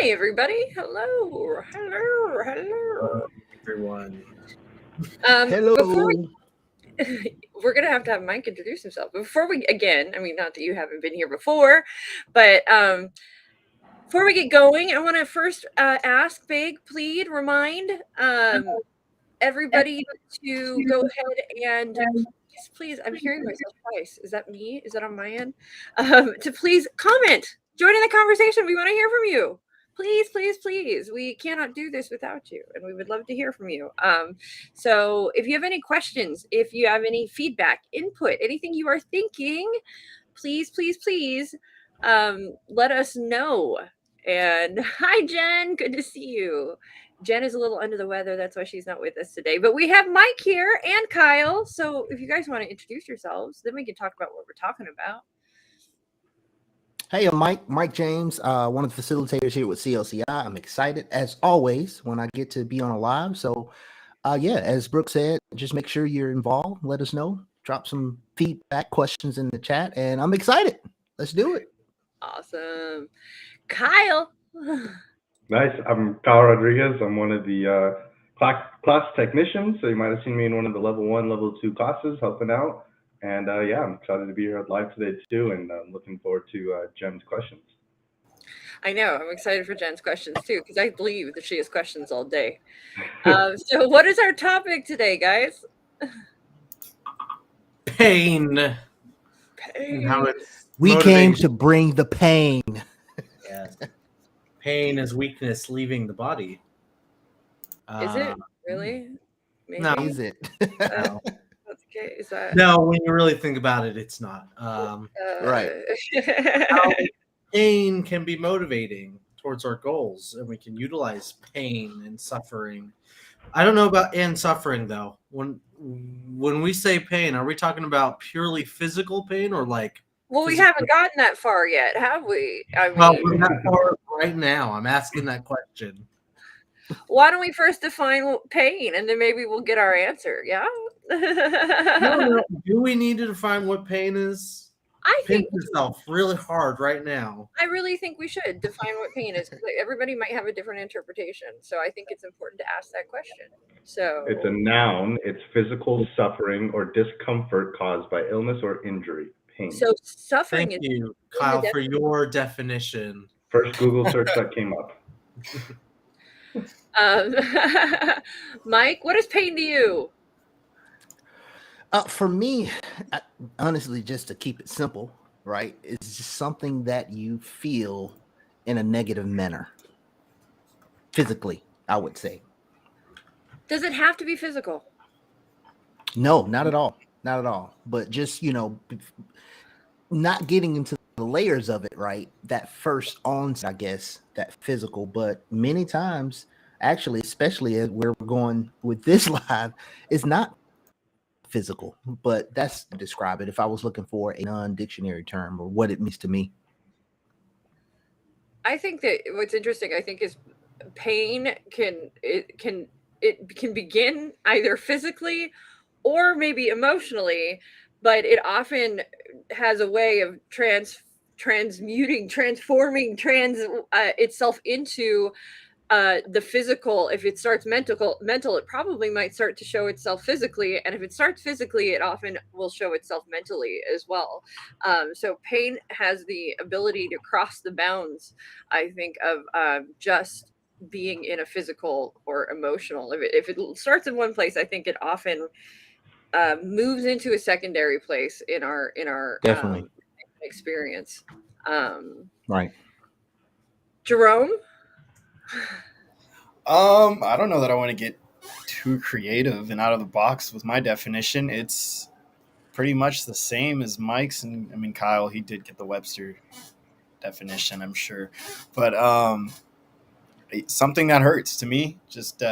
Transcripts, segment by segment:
Hi, everybody. Hello. Hello. Hello. Everyone. Before Hello. we're going to have Mike introduce himself. Before we, again, I mean, not that you haven't been here before, but before we get going, I want to first ask, beg, plead, remind everybody to go ahead and please, I'm hearing myself twice. Is that me? Is that on my end? To please comment, join in the conversation. We want to hear from you. Please, please, please. We cannot do this without you, and we would love to hear from you. So if you have any questions, if you have any feedback, input, anything you are thinking, please, please, please let us know. And hi, Jen. Good to see you. Jen is a little under the weather. That's why she's not with us today. But we have Mike here and Kyle. So if you guys want to introduce yourselves, then we can talk about what we're talking about. Hey, I'm Mike James, one of the facilitators here with CLCI. I'm excited as always when I get to be on a live. So, yeah, as Brooke said, just make sure you're involved. Let us know. Drop some feedback, questions in the chat, and I'm excited. Let's do it. Awesome. Kyle. Nice. I'm Kyle Rodriguez. I'm one of the class technicians. So you might have seen me in one of the level 1, level 2 classes helping out. And yeah, I'm excited to be here live today too. And I'm looking forward to Jen's questions. I know. I'm excited for Jen's questions too, because I believe that she has questions all day. So what is our topic today, guys? Pain. Pain. And how it's We motivation. came to bring the pain. Yes. Pain is weakness leaving the body. Is it really? Maybe. No. Is it? No. That's okay. Is that No, when you really think about it, it's not. Right. How pain can be motivating towards our goals, and we can utilize pain and suffering. I don't know about and suffering though. When we say pain, are we talking about purely physical pain or like? Well, we haven't gotten that far yet, have we? I Well, mean, we're not far right now. I'm asking that question. why don't we first define pain, and then maybe we'll get our answer? Yeah. No. Do we need to define what pain is? I Pinch think yourself really hard right now. I really think we should define what pain is, because everybody might have a different interpretation. So I think it's important to ask that question. So It's a noun. It's physical suffering or discomfort caused by illness or injury. Pain. So suffering Thank is you, Kyle, for your definition. First Google search that came up. Mike, what is pain to you? For me, honestly, just to keep it simple, right? It's just something that you feel in a negative manner. Physically, I would say. Does it have to be physical? No, not at all. Not at all. But just, not getting into the layers of it, right? That first onset, I guess, that physical, but many times, actually, especially as where we're going with this live, it's not physical, but that's to describe it if I was looking for a non-dictionary term or what it means to me. I think that what's interesting, I think, is pain can begin either physically or maybe emotionally, but it often has a way of transforming itself into the physical. If it starts mental, it probably might start to show itself physically, and if it starts physically, it often will show itself mentally as well. So pain has the ability to cross the bounds, I think, of just being in a physical or emotional. If it starts in one place, I think it often moves into a secondary place in our Definitely. experience. Right. Jerome. I don't know that I want to get too creative and out of the box with my definition. It's pretty much the same as Mike's, and I mean Kyle, he did get the Webster definition, I'm sure, but something that hurts to me. Just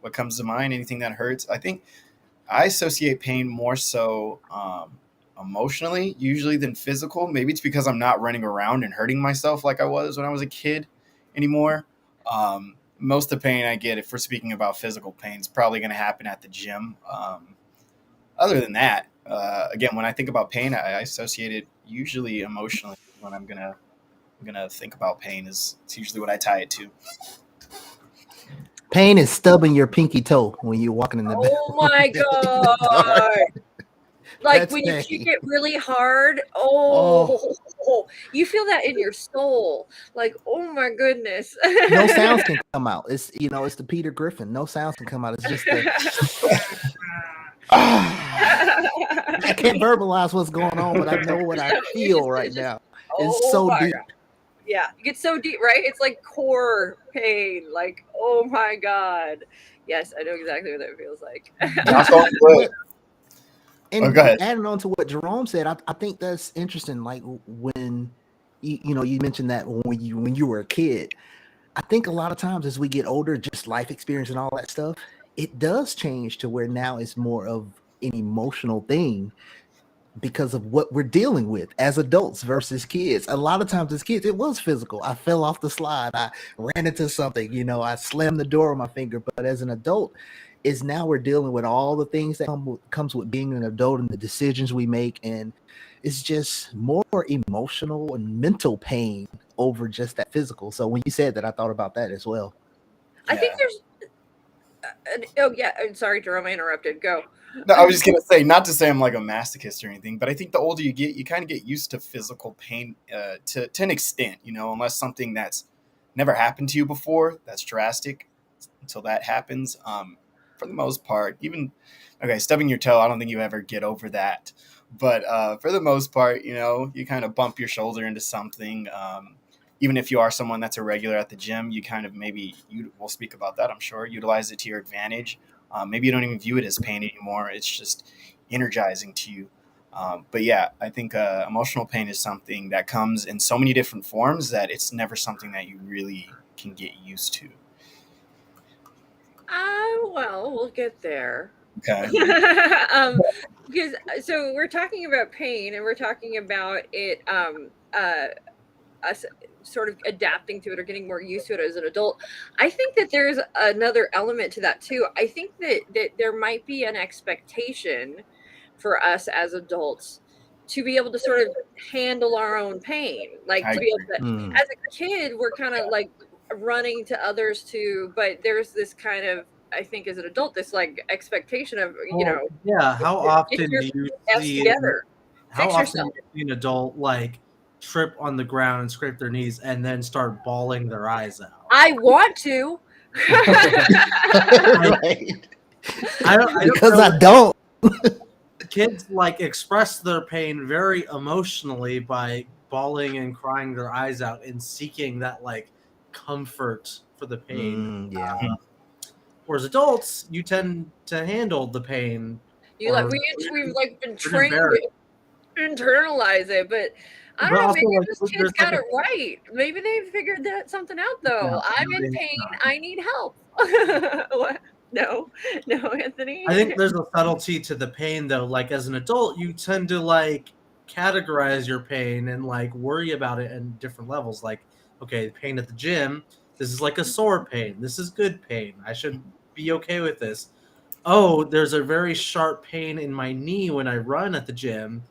what comes to mind, anything that hurts. I think I associate pain more so emotionally, usually than physical. Maybe it's because I'm not running around and hurting myself like I was when I was a kid anymore. Most of the pain I get, if we're speaking about physical pain, is probably going to happen at the gym. Other than that, again, when I think about pain, I associate it usually emotionally when I'm going to I'm gonna think about pain. Is it's usually what I tie it to. Pain is stubbing your pinky toe when you're walking in the Oh my in the god! dark. Like That's when you pain. kick it really hard, oh, you feel that in your soul. Like, oh my goodness. No sounds can come out. It's it's the Peter Griffin. No sounds can come out. It's just the I can't verbalize what's going on, but I know what I feel right now. It's so my deep. God. Yeah, it gets so deep, right? It's like core pain. Like, oh my god. Yes, I know exactly what that feels like. And go ahead. adding on to what Jerome said, I think that's interesting. Like when you mentioned that when you were a kid, I think a lot of times as we get older, just life experience and all that stuff, it does change to where now it's more of an emotional thing because of what we're dealing with as adults versus kids. A lot of times as kids, it was physical. I fell off the slide. I ran into something, I slammed the door with my finger. But as an adult, is now we're dealing with all the things that comes with being an adult and the decisions we make. And it's just more emotional and mental pain over just that physical. So when you said that, I thought about that as well. I think there's oh yeah, I'm sorry, Jerome, I interrupted. Go. No, I was just gonna say, not to say I'm like a masochist or anything, but I think the older you get, you kind of get used to physical pain to an extent, unless something that's never happened to you before, that's drastic, until that happens. For the most part, stubbing your toe, I don't think you ever get over that. But for the most part, you kind of bump your shoulder into something. Even if you are someone that's a regular at the gym, you kind of we'll speak about that, I'm sure, utilize it to your advantage. Maybe you don't even view it as pain anymore. It's just energizing to you. But yeah, I think emotional pain is something that comes in so many different forms that it's never something that you really can get used to. Well, we'll get there. Okay. Because so we're talking about pain and we're talking about it us sort of adapting to it or getting more used to it as an adult. I think that there's another element to that too. I think that there might be an expectation for us as adults to be able to sort of handle our own pain. Like to be able to, as a kid, we're kind of like running to others but there's this kind of, I think as an adult, this like expectation of, how often do you see together. how often do you see an adult like trip on the ground and scrape their knees and then start bawling their eyes out? I want to. Right. I don't. Kids like express their pain very emotionally by bawling and crying their eyes out and seeking that like comfort for the pain. Whereas adults, you tend to handle the pain. We've like been trained to internalize it, but I don't know. Maybe those kids got it right. Maybe they figured something out though. I'm in pain. I need help. What? No, Anthony. I think there's a subtlety to the pain though. Like as an adult, you tend to like categorize your pain and like worry about it in different levels. Like, okay, pain at the gym. This is like a sore pain. This is good pain. I should be okay with this. Oh, there's a very sharp pain in my knee when I run at the gym.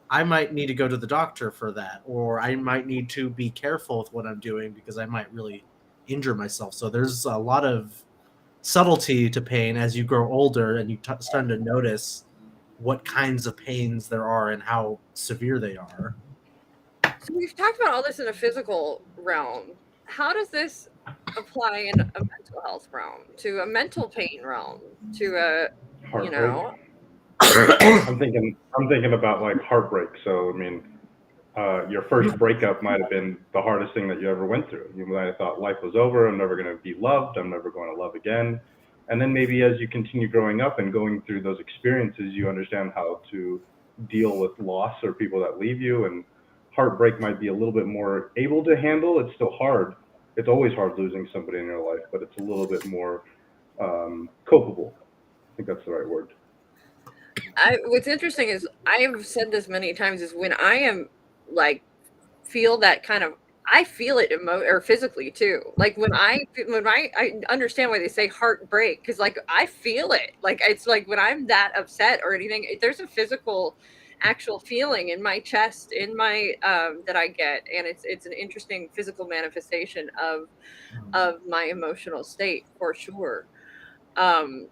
I might need to go to the doctor for that, or I might need to be careful with what I'm doing because I might really injure myself. So there's a lot of subtlety to pain as you grow older and you start to notice what kinds of pains there are and how severe they are. So we've talked about all this in a physical realm. How does this apply in a mental health realm, to a mental pain realm, to a, Heartbreak. I'm thinking about like heartbreak. So I mean, your first breakup might have been the hardest thing that you ever went through. You might have thought life was over. I'm never going to be loved. I'm never going to love again. And then maybe as you continue growing up and going through those experiences, you understand how to deal with loss or people that leave you. And heartbreak might be a little bit more able to handle. It's still hard. It's always hard losing somebody in your life, but it's a little bit more copable. I think that's the right word. What's interesting is I've said this many times is when I am like feel that kind of, I feel it or physically too. Like when I understand why they say heartbreak, because like I feel it. Like it's like when I'm that upset or anything, there's a physical actual feeling in my chest, in my that I get, and it's an interesting physical manifestation of my emotional state for sure. Um,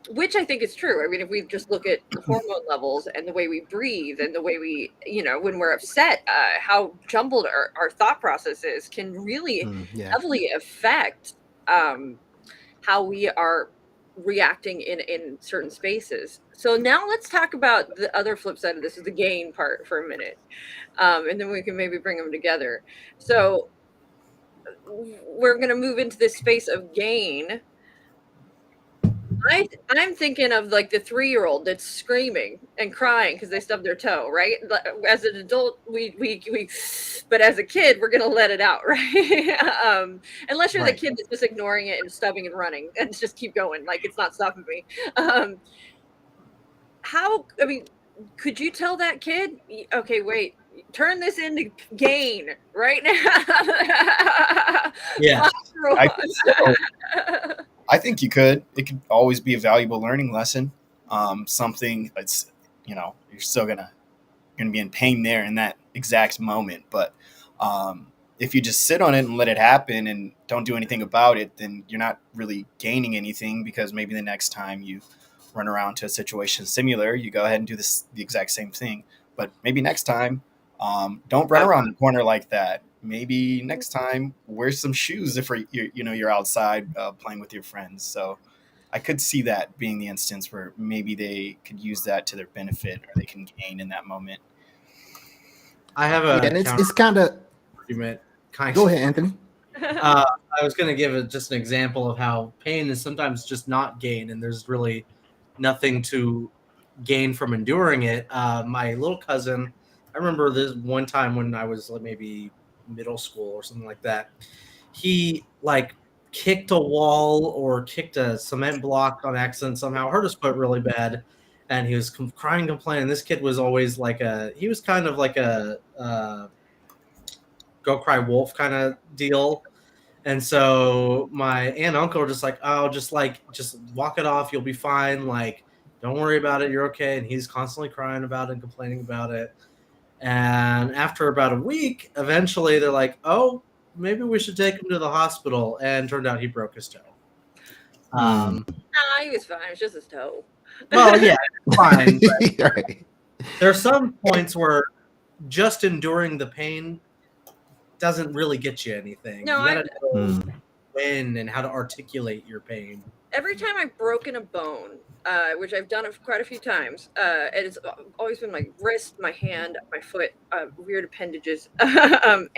which I think is true. I mean, if we just look at the hormone levels and the way we breathe and the way we, when we're upset, how jumbled our thought processes can really Yeah. heavily affect how we are reacting in certain spaces. So now let's talk about the other flip side of this, is the gain part for a minute, and then we can maybe bring them together. So we're going to move into this space of gain. I'm thinking of like the 3-year-old that's screaming and crying because they stubbed their toe, right? As an adult, we but as a kid, we're gonna let it out, right? Unless you're the Right. kid that's just ignoring it and stubbing and running and just keep going, like it's not stopping me. Um, I mean, could you tell that kid, okay, wait, turn this into gain right now? Yeah. I think so. I think you could. It could always be a valuable learning lesson. Something that's, you're still gonna be in pain there in that exact moment. But if you just sit on it and let it happen and don't do anything about it, then you're not really gaining anything, because maybe the next time you run around to a situation similar, you go ahead and do the exact same thing. But maybe next time, don't run around the corner like that. Maybe next time wear some shoes if you're outside playing with your friends. So I could see that being the instance where maybe they could use that to their benefit, or they can gain in that moment. I have Yeah, a and counter it's kind of. argument. Kind Go ahead, Anthony. I was going to give just an example of how pain is sometimes just not gain, and there's really nothing to gain from enduring it. My little cousin, I remember this one time when I was like maybe middle school or something like that. He like kicked a wall or kicked a cement block on accident somehow, hurt his foot really bad, and he was crying, complaining. This kid was always he was kind of like a go cry wolf kind of deal. And so my aunt and uncle were just like, oh, just walk it off. You'll be fine. Like, don't worry about it. You're okay. And he's constantly crying about it and complaining about it. And after about a week, eventually they're like, oh, maybe we should take him to the hospital. And turned out he broke his toe. He was fine. It was just his toe. Well, yeah, fine. But Right. there are some points where just enduring the pain doesn't really get you anything. No, you gotta know Mm. when and how to articulate your pain. Every time I've broken a bone, which I've done quite a few times, and it's always been my wrist, my hand, my foot, weird appendages, but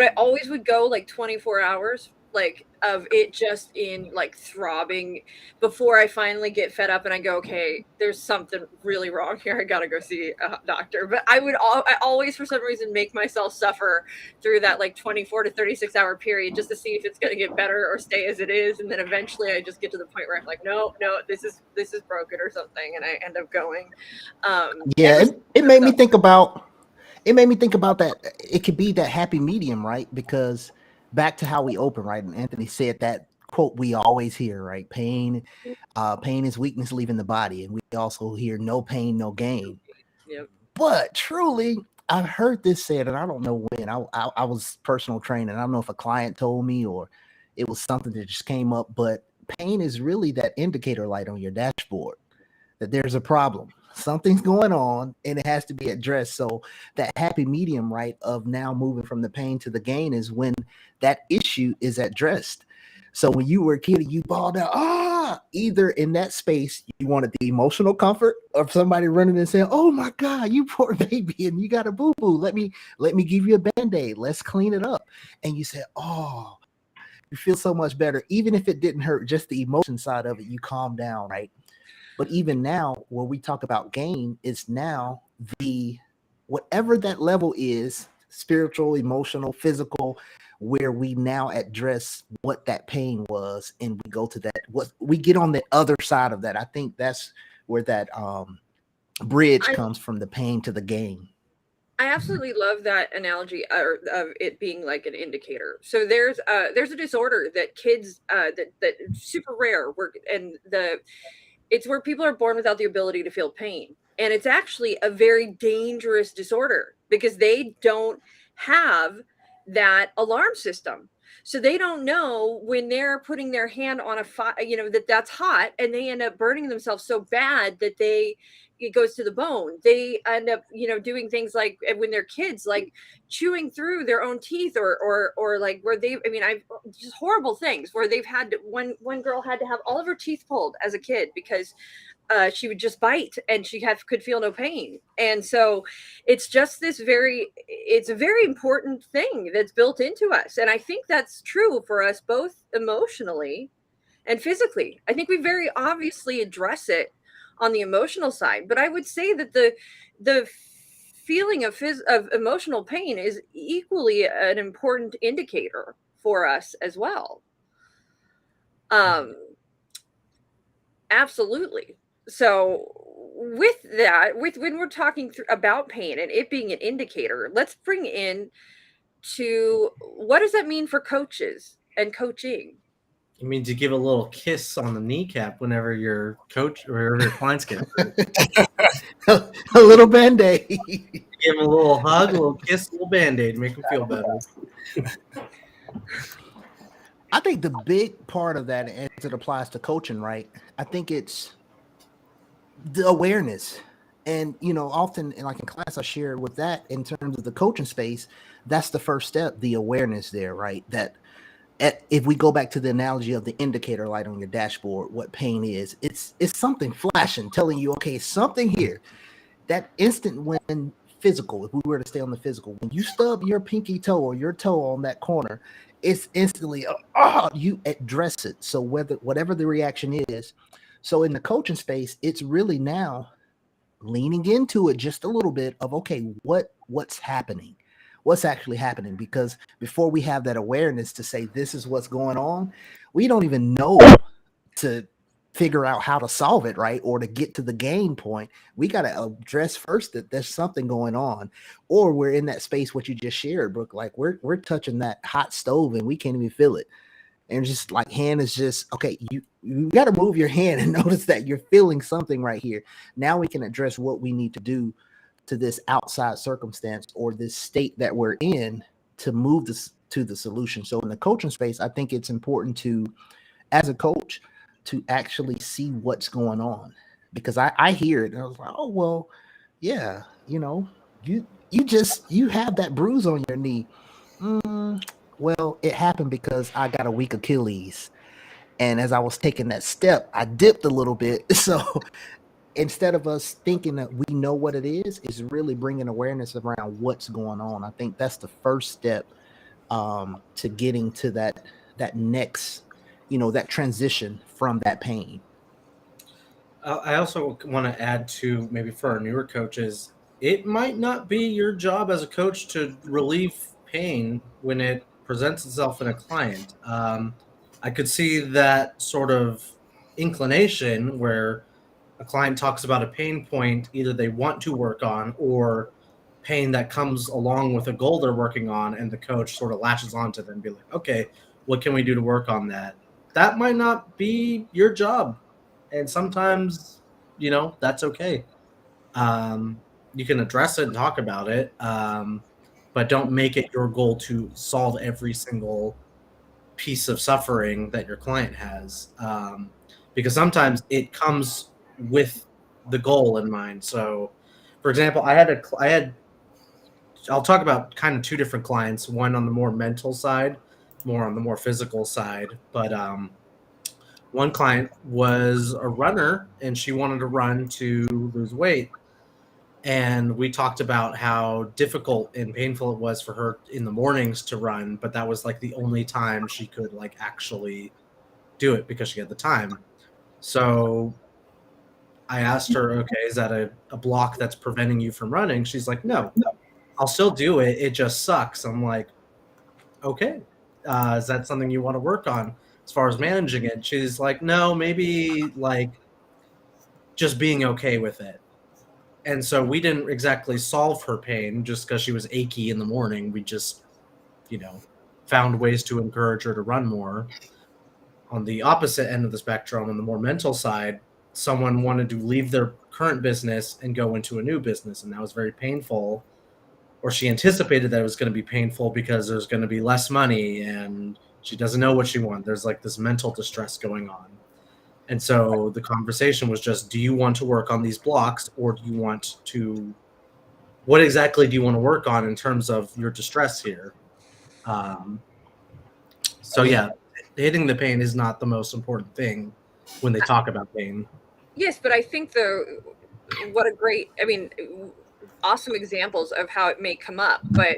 I always would go like 24 hours, like of it just in like throbbing, before I finally get fed up and I go, okay, there's something really wrong here. I gotta go see a doctor. But I always for some reason make myself suffer through that like 24 to 36 hour period just to see if it's going to get better or stay as it is, and then eventually I just get to the point where I'm like, no, this is broken or something, and I end up going. Yeah, it made me think about that. It could be that happy medium, right? Because back to how we open, right? And Anthony said that quote we always hear, right? Pain is weakness leaving the body, and we also hear no pain, no gain. Yep. But truly, I've heard this said, and I don't know when. I was personal training. I don't know if a client told me or it was something that just came up. But pain is really that indicator light on your dashboard that there's a problem. Something's going on and it has to be addressed. So that happy medium, right, of now moving from the pain to the gain is when that issue is addressed. So when you were a kid and you bawled out, either in that space you wanted the emotional comfort of somebody running and saying, "Oh my God, you poor baby, and you got a boo-boo. Let me give you a band-aid. Let's clean it up." And you said, "Oh, you feel so much better." Even if it didn't hurt, just the emotion side of it, you calm down, right? But even now, when we talk about gain, it's now the whatever that level is, spiritual, emotional, physical, where we now address what that pain was, and we go to that, what we get on the other side of that. I think that's where that bridge comes from, the pain to the gain. I absolutely love that analogy of it being like an indicator. So there's a disorder that kids that super rare work, and it's where people are born without the ability to feel pain. And it's actually a very dangerous disorder because they don't have that alarm system. So they don't know when they're putting their hand on a fire, that's hot, and they end up burning themselves so bad that it goes to the bone. They end up, doing things like when they're kids, like chewing through their own teeth or like where I've just horrible things where they've had one girl had to have all of her teeth pulled as a kid because she would just bite and she could feel no pain. And so it's just it's a very important thing that's built into us. And I think that's true for us both emotionally and physically. I think we very obviously address it on the emotional side, but I would say that the feeling of emotional pain is equally an important indicator for us as well. Absolutely. So with that, when we're talking about pain and it being an indicator, let's bring in to what does that mean for coaches and coaching? It means you give a little kiss on the kneecap whenever your coach or whenever your clients get hurt. A little Band-Aid. Give them a little hug, a little kiss, a little Band-Aid, make them feel better. I think the big part of that, as it applies to coaching, right? I think it's the awareness. And, often in class, I share with that in terms of the coaching space, that's the first step, the awareness there, right? That if we go back to the analogy of the indicator light on your dashboard, what pain is, it's something flashing, telling you, okay, something here. That instant when physical, if we were to stay on the physical, when you stub your pinky toe or your toe on that corner, it's instantly, you address it. So whatever the reaction is, so in the coaching space, it's really now leaning into it just a little bit of, okay, what's happening? What's actually happening? Because before we have that awareness to say, this is what's going on, we don't even know to figure out how to solve it, right? Or to get to the gain point. We got to address first that there's something going on, or we're in that space, what you just shared, Brooke, like we're touching that hot stove and we can't even feel it. And just like hand is just, okay, you got to move your hand and notice that you're feeling something right here. Now we can address what we need to do to this outside circumstance or this state that we're in to move this to the solution. So in the coaching space, I think it's important to, as a coach, to actually see what's going on, because I hear it and I was like, oh, well, yeah, you have that bruise on your knee. Well, it happened because I got a weak Achilles. And as I was taking that step, I dipped a little bit. So instead of us thinking that we know what it is really bringing awareness around what's going on. I think that's the first step to getting to that next, that transition from that pain. I also want to add to, maybe for our newer coaches, it might not be your job as a coach to relieve pain when it presents itself in a client. I could see that sort of inclination where a client talks about a pain point either they want to work on or pain that comes along with a goal they're working on, and the coach sort of latches onto them and be like, okay, what can we do to work on that? That might not be your job. And sometimes, that's okay. You can address it and talk about it, but don't make it your goal to solve every single piece of suffering that your client has, because sometimes it comes with the goal in mind. So, for example, I'll talk about kind of two different clients, one on the more mental side, more on the more physical side. But one client was a runner and she wanted to run to lose weight. And we talked about how difficult and painful it was for her in the mornings to run, but that was like the only time she could actually do it because she had the time. So I asked her, okay, is that a block that's preventing you from running? She's like, no, I'll still do it. It just sucks. I'm like, okay, is that something you want to work on as far as managing it? She's like, no, maybe just being okay with it. And so we didn't exactly solve her pain just because she was achy in the morning. We just, found ways to encourage her to run more. On the opposite end of the spectrum, on the more mental side, someone wanted to leave their current business and go into a new business, and that was very painful, or she anticipated that it was going to be painful because there's going to be less money and she doesn't know what she wants. There's like this mental distress going on. And so the conversation was just, do you want to work on these blocks, or do you want to, what exactly do you want to work on in terms of your distress here? So yeah, hitting the pain is not the most important thing when they talk about pain. Yes, but I think what a great, awesome examples of how it may come up. But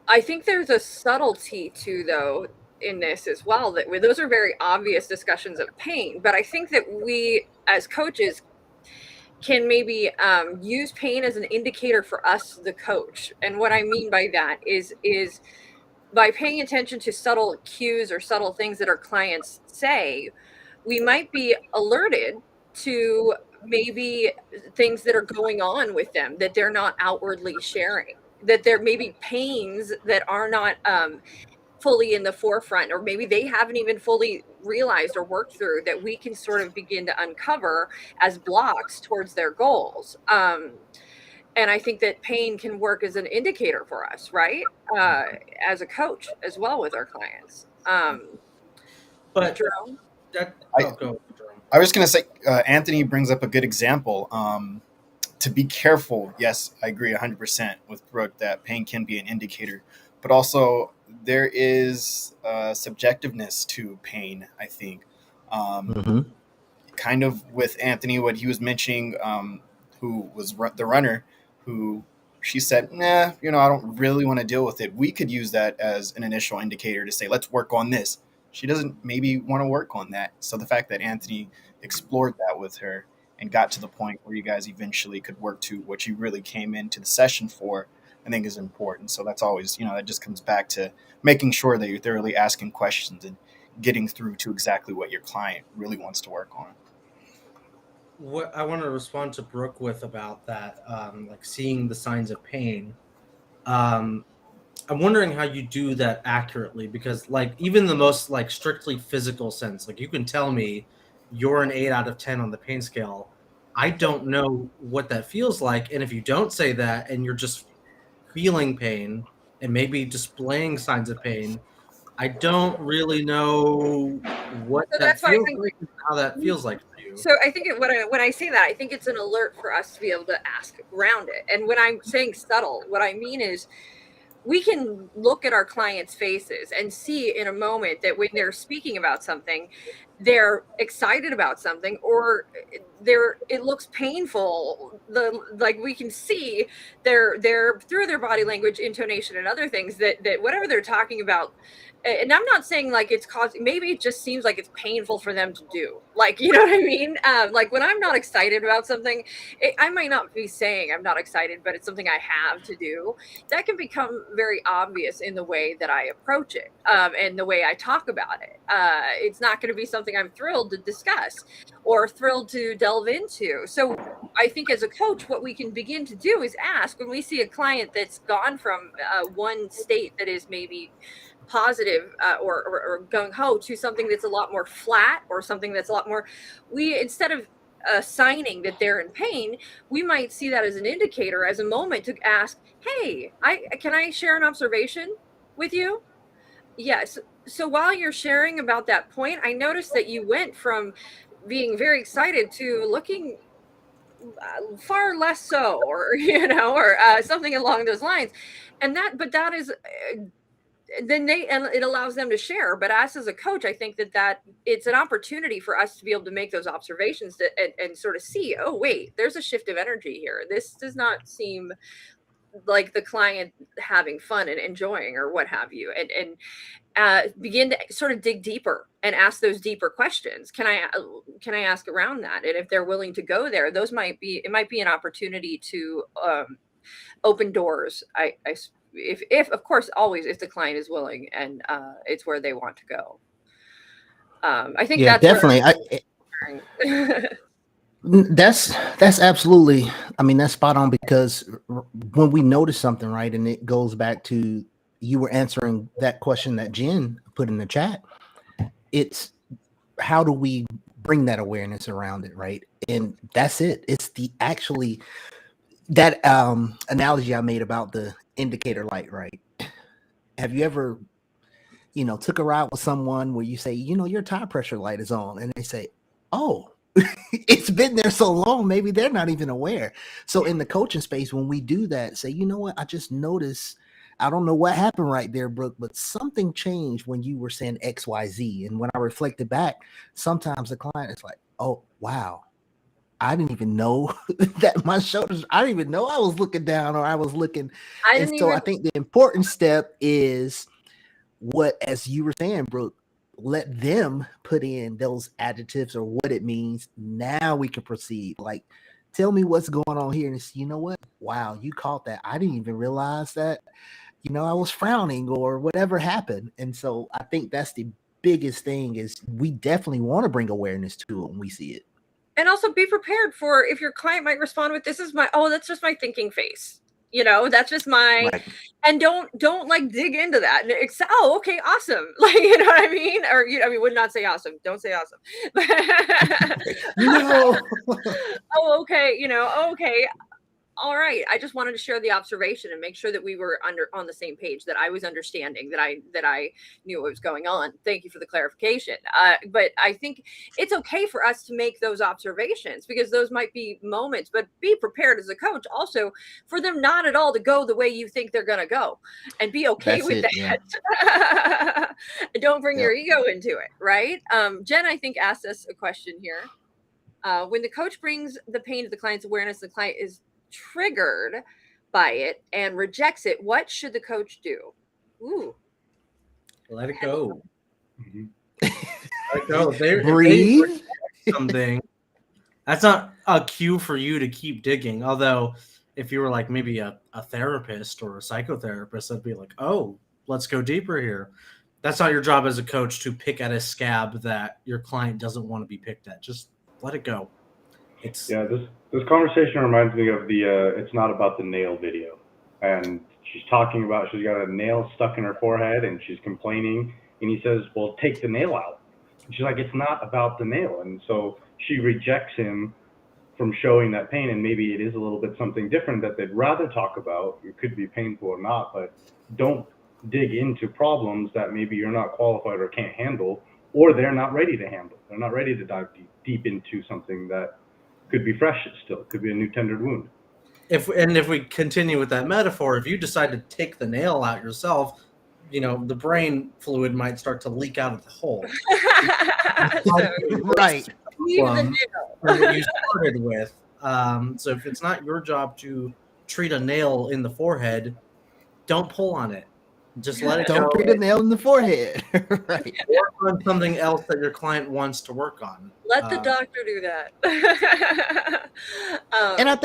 I think there's a subtlety too, though, in this as well, that those are very obvious discussions of pain. But I think that we as coaches can maybe use pain as an indicator for us, the coach. And what I mean by that is by paying attention to subtle cues or subtle things that our clients say, we might be alerted to maybe things that are going on with them that they're not outwardly sharing, that there may be pains that are not fully in the forefront, or maybe they haven't even fully realized or worked through, that we can sort of begin to uncover as blocks towards their goals. And I think that pain can work as an indicator for us, right? As a coach as well with our clients. But Jerome? Go. I was going to say, Anthony brings up a good example. To be careful, yes, I agree 100% with Brooke that pain can be an indicator, but also there is subjectiveness to pain, I think. Kind of with Anthony, what he was mentioning, who was the runner, who she said, nah, I don't really want to deal with it. We could use that as an initial indicator to say, let's work on this. She doesn't maybe want to work on that. So the fact that Anthony explored that with her and got to the point where you guys eventually could work to what you really came into the session for, I think is important. So that's always, that just comes back to making sure that you're thoroughly asking questions and getting through to exactly what your client really wants to work on. What I want to respond to Brooke with about that, like seeing the signs of pain. I'm wondering how you do that accurately, because like even the most like strictly physical sense, like you can tell me you're an 8 out of 10 on the pain scale. I don't know what that feels like. And if you don't say that and you're just feeling pain and maybe displaying signs of pain, I don't really know what that feels like and how that feels like for you. So I think when I say that, I think it's an alert for us to be able to ask around it. And when I'm saying subtle, what I mean is we can look at our clients' faces and see in a moment that when they're speaking about something, they're excited about something, or it looks painful. Like we can see they're through their body language, intonation, and other things that whatever they're talking about. And I'm not saying like it's causing, maybe it just seems like it's painful for them to do. Like, you know what I mean? Like when I'm not excited about something, I might not be saying I'm not excited, but it's something I have to do. That can become very obvious in the way that I approach it, and the way I talk about it. It's not going to be something I'm thrilled to discuss or thrilled to delve into. So I think as a coach, what we can begin to do is ask when we see a client that's gone from one state that is maybe positive or gung-ho to something that's a lot more flat, or something that's a lot more, we, instead of assigning that they're in pain, we might see that as an indicator, as a moment to ask, hey, can I share an observation with you? Yes. So while you're sharing about that point, I noticed that you went from being very excited to looking far less so, or or something along those lines. And that is then it allows them to share. But us as a coach, I think that it's an opportunity for us to be able to make those observations and sort of see, oh wait, there's a shift of energy here. This does not seem like the client having fun and enjoying or what have you, and begin to sort of dig deeper and ask those deeper questions. Can I ask around that? And if they're willing to go there, it might be an opportunity to open doors. If of course, always if the client is willing and it's where they want to go. I think that's definitely. That's absolutely, that's spot on, because when we notice something, right, and it goes back to you were answering that question that Jen put in the chat, it's how do we bring that awareness around it, right? And that's it. It's the actually that analogy I made about the indicator light, right? Have you ever, took a ride with someone where you say, your tire pressure light is on, and they say, oh, it's been there so long, maybe they're not even aware. So in the coaching space, when we do that, say, you know what, I just noticed, I don't know what happened right there, Brooke, but something changed when you were saying XYZ. And when I reflected back, sometimes the client is like, oh, wow, I didn't even know that my shoulders, I didn't even know I was looking down or I was looking. I And didn't so even. I think the important step is what, as you were saying, Brooke, let them put in those adjectives or what it means. Now we can proceed. Like, tell me what's going on here. And it's, you know what? Wow, you caught that. I didn't even realize that, I was frowning or whatever happened. And so I think that's the biggest thing is we definitely want to bring awareness to it when we see it. And also be prepared for if your client might respond with, this is my, oh, that's just my thinking face. That's just my, Right. and don't like dig into that. And oh, okay, awesome. Like, you know what I mean? Or, would not say awesome. Don't say awesome. No. Oh, okay. Okay. All right. I just wanted to share the observation and make sure that we were on the same page, that I was understanding, that I knew what was going on. Thank you for the clarification. But I think it's okay for us to make those observations because those might be moments, but be prepared as a coach also for them not at all to go the way you think they're going to go, and be okay That's with it, that. yeah. Don't bring your Yep. ego into it. Right. Jen, I think, asked us a question here. When the coach brings the pain to the client's awareness, the client is triggered by it and rejects it, what should the coach do? Ooh. Let it go. Mhm. Let it go. If they Breathe. reject something, that's not a cue for you to keep digging. Although, if you were like maybe a therapist or a psychotherapist, that'd be like, oh, let's go deeper here. That's not your job as a coach to pick at a scab that your client doesn't want to be picked at. Just let it go. It's Yeah, this conversation reminds me of the "It's Not About the Nail" video, and she's talking about she's got a nail stuck in her forehead and she's complaining, and he says, "Well, take the nail out." And she's like, "It's not about the nail," and so she rejects him from showing that pain, and maybe it is a little bit something different that they'd rather talk about. It could be painful or not, but don't dig into problems that maybe you're not qualified or can't handle, or they're not ready to handle. They're not ready to dive deep into something that could be fresh still, could be a new tendered wound. if we continue with that metaphor, if you decide to take the nail out yourself, the brain fluid might start to leak out of the hole. So, Right. leave the From nail. what you started with. So if it's not your job to treat a nail in the forehead, don't pull on it. Just let it Don't go. put a nail in the forehead. Right. Work on something else that your client wants to work on. Let the doctor do that. And I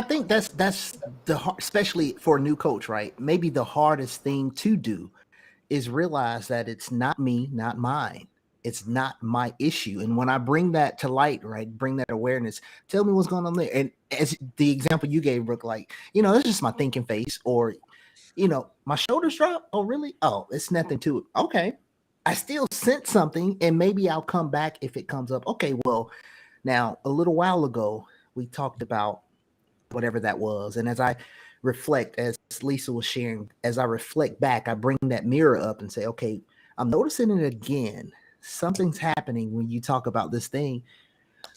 think that's the especially for a new coach, right? Maybe the hardest thing to do is realize that it's not me, not mine. It's not my issue. And when I bring that to light, right, bring that awareness, tell me what's going on there. And as the example you gave, Brooke, like, it's just my thinking face, or, my shoulders drop. Oh, really? Oh, it's nothing to it. Okay. I still sense something, and maybe I'll come back if it comes up. Okay, well, now a little while ago, we talked about whatever that was. And as I reflect, as Lisa was sharing, as I reflect back, I bring that mirror up and say, okay, I'm noticing it again. Something's happening when you talk about this thing.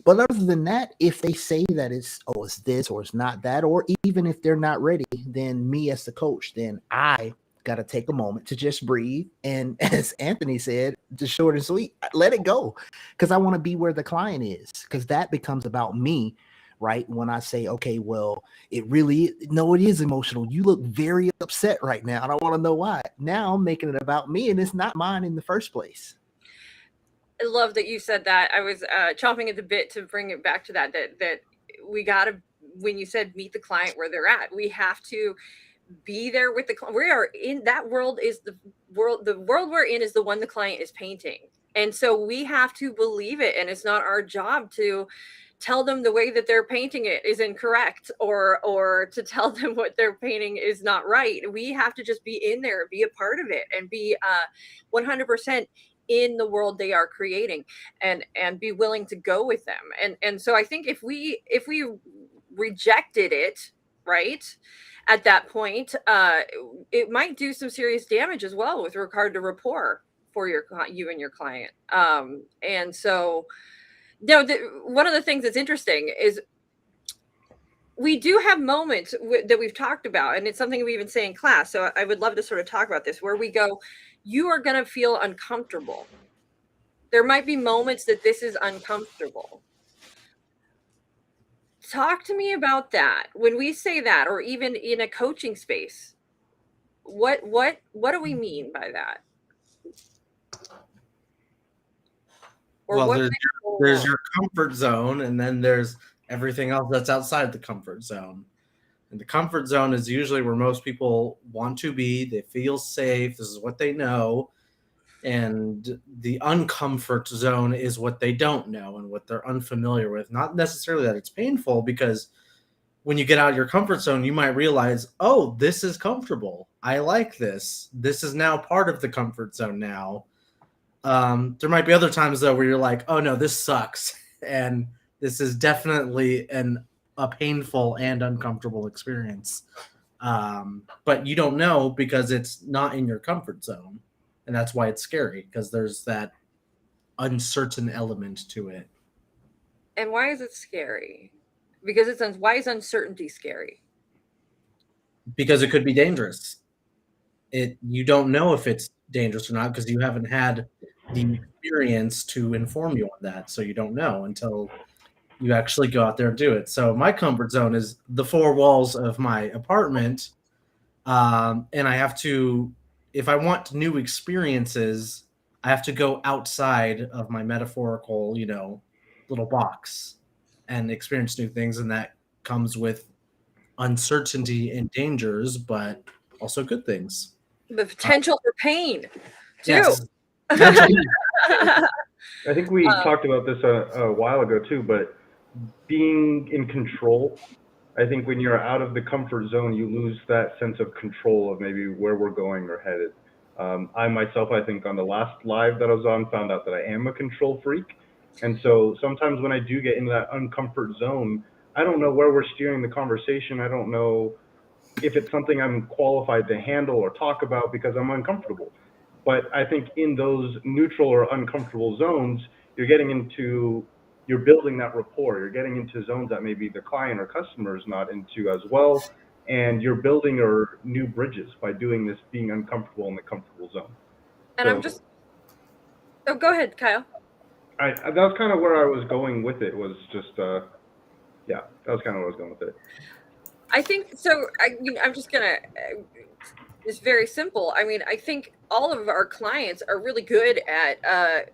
But other than that, if they say that it's this or it's not that, or even if they're not ready, then me as the coach, then I got to take a moment to just breathe. And as Anthony said, just short and sweet, let it go. Because I want to be where the client is, because that becomes about me, right? When I say, okay, well, it is emotional. You look very upset right now. And I want to know why. Now I'm making it about me, and it's not mine in the first place. I love that you said that. I was chomping at the bit to bring it back to that we got to, when you said meet the client where they're at, we have to be there with the client. We are in that world, is the world we're in is the one the client is painting. And so we have to believe it. And it's not our job to tell them the way that they're painting it is incorrect, or to tell them what they're painting is not right. We have to just be in there, be a part of it, and be 100% in the world they are creating, and be willing to go with them. And so I think if we rejected it, right, at that point, it might do some serious damage as well with regard to rapport for you and your client. And so, one of the things that's interesting is we do have moments that we've talked about, and it's something we even say in class. So I would love to sort of talk about this, where we go, you are going to feel uncomfortable. There might be moments that this is uncomfortable. Talk to me about that. When we say that, or even in a coaching space, what do we mean by that? Or Well, what there's your comfort zone, and then there's everything else that's outside the comfort zone. And the comfort zone is usually where most people want to be. They feel safe. This is what they know. And the uncomfort zone is what they don't know and what they're unfamiliar with. Not necessarily that it's painful, because when you get out of your comfort zone, you might realize, oh, this is comfortable. I like this. This is now part of the comfort zone now. There might be other times, though, where you're like, oh, no, this sucks. And this is definitely a painful and uncomfortable experience. But you don't know because it's not in your comfort zone. And that's why it's scary, because there's that uncertain element to it. And why is it scary? Because why is uncertainty scary? Because it could be dangerous. You don't know if it's dangerous or not, because you haven't had the experience to inform you on that. So you don't know until you actually go out there and do it. So my comfort zone is the four walls of my apartment. And I have to, if I want new experiences, I have to go outside of my metaphorical, little box and experience new things. And that comes with uncertainty and dangers, but also good things. The potential for pain, too. Yes. I think we talked about this a while ago too, but being in control, I think when you're out of the comfort zone, you lose that sense of control of maybe where we're going or headed. I myself, I think on the last live that I was on, found out that I am a control freak. And so sometimes when I do get into that uncomfort zone, I don't know where we're steering the conversation. I don't know if it's something I'm qualified to handle or talk about because I'm uncomfortable. But I think in those neutral or uncomfortable zones, you're building that rapport. You're getting into zones that maybe the client or customer is not into as well. And you're building your new bridges by doing this, being uncomfortable in the comfortable zone. And so, go ahead, Kyle. That was kind of where I was going with it, was just, that was kind of where I was going with it. I think so. I'm just going to, it's very simple. I mean, I think all of our clients are really good at